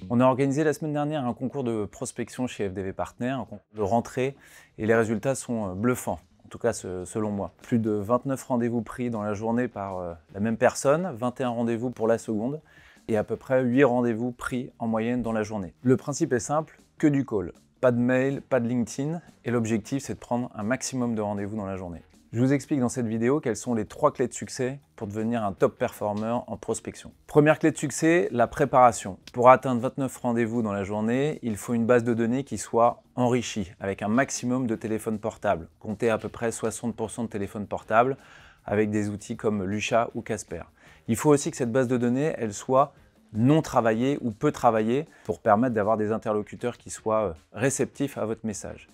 On a organisé la semaine dernière un concours de prospection chez FDV Partner, un concours de rentrée, et les résultats sont bluffants, en tout cas selon moi. Plus de 29 rendez-vous pris dans la journée par la même personne, 21 rendez-vous pour la seconde, et à peu près 8 rendez-vous pris en moyenne dans la journée. Le principe est simple, que du call. Pas de mail, pas de LinkedIn, et l'objectif c'est de prendre un maximum de rendez-vous dans la journée. Je vous explique dans cette vidéo quelles sont les 3 clés de succès pour devenir un top performer en prospection. Première clé de succès, la préparation. Pour atteindre 29 rendez-vous dans la journée, il faut une base de données qui soit enrichie, avec un maximum de téléphones portables. Comptez à peu près 60% de téléphones portables, avec des outils comme Lusha ou Casper. Il faut aussi que cette base de données, elle soit non travaillée ou peu travaillée pour permettre d'avoir des interlocuteurs qui soient réceptifs à votre message.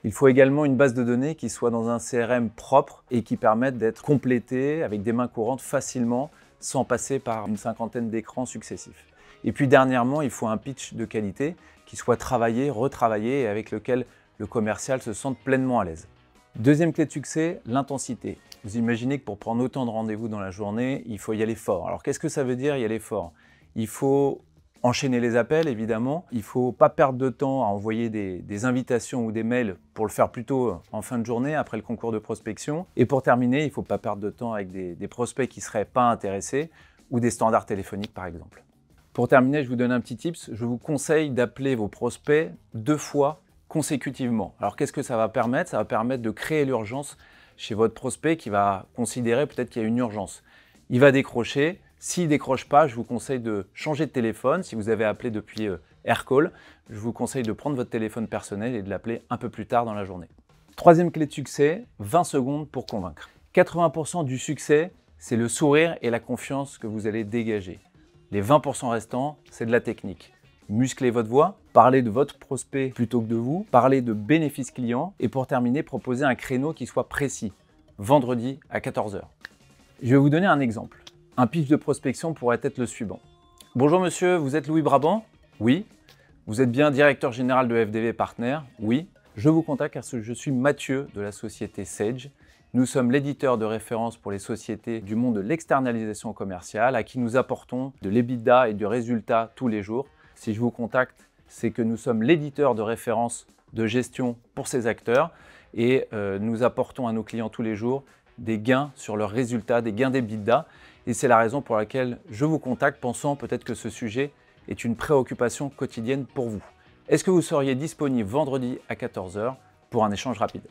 Il faut également une base de données qui soit dans un CRM propre et qui permette d'être complétée avec des mains courantes facilement sans passer par une cinquantaine d'écrans successifs. Et puis dernièrement, il faut un pitch de qualité qui soit travaillé, retravaillé et avec lequel le commercial se sente pleinement à l'aise. Deuxième clé de succès, l'intensité. Vous imaginez que pour prendre autant de rendez-vous dans la journée, il faut y aller fort. Alors qu'est-ce que ça veut dire y aller fort? Il faut enchaîner les appels, évidemment. Il ne faut pas perdre de temps à envoyer des invitations ou des mails pour le faire plutôt en fin de journée, après le concours de prospection. Et pour terminer, il ne faut pas perdre de temps avec des prospects qui ne seraient pas intéressés ou des standards téléphoniques, par exemple. Pour terminer, je vous donne un petit tips. Je vous conseille d'appeler vos prospects 2 fois consécutivement. Alors, qu'est-ce que ça va permettre? Ça va permettre de créer l'urgence chez votre prospect qui va considérer peut-être qu'il y a une urgence. Il va décrocher. S'il ne décroche pas, je vous conseille de changer de téléphone. Si vous avez appelé depuis AirCall, je vous conseille de prendre votre téléphone personnel et de l'appeler un peu plus tard dans la journée. Troisième clé de succès, 20 secondes pour convaincre. 80% du succès, c'est le sourire et la confiance que vous allez dégager. Les 20% restants, c'est de la technique. Musclez votre voix, parlez de votre prospect plutôt que de vous, parlez de bénéfices clients et pour terminer, proposez un créneau qui soit précis, vendredi à 14 h. Je vais vous donner un exemple. Un pitch de prospection pourrait être le suivant. Bonjour monsieur, vous êtes Louis Brabant? Oui. Vous êtes bien directeur général de FDV Partner? Oui. Je vous contacte car je suis Mathieu de la société Sage. Nous sommes l'éditeur de référence pour les sociétés du monde de l'externalisation commerciale à qui nous apportons de l'EBITDA et du résultat tous les jours. Si je vous contacte, c'est que nous sommes l'éditeur de référence de gestion pour ces acteurs et nous apportons à nos clients tous les jours des gains sur leurs résultats, des gains d'EBITDA. Et c'est la raison pour laquelle je vous contacte, pensant peut-être que ce sujet est une préoccupation quotidienne pour vous. Est-ce que vous seriez disponible vendredi à 14 h pour un échange rapide?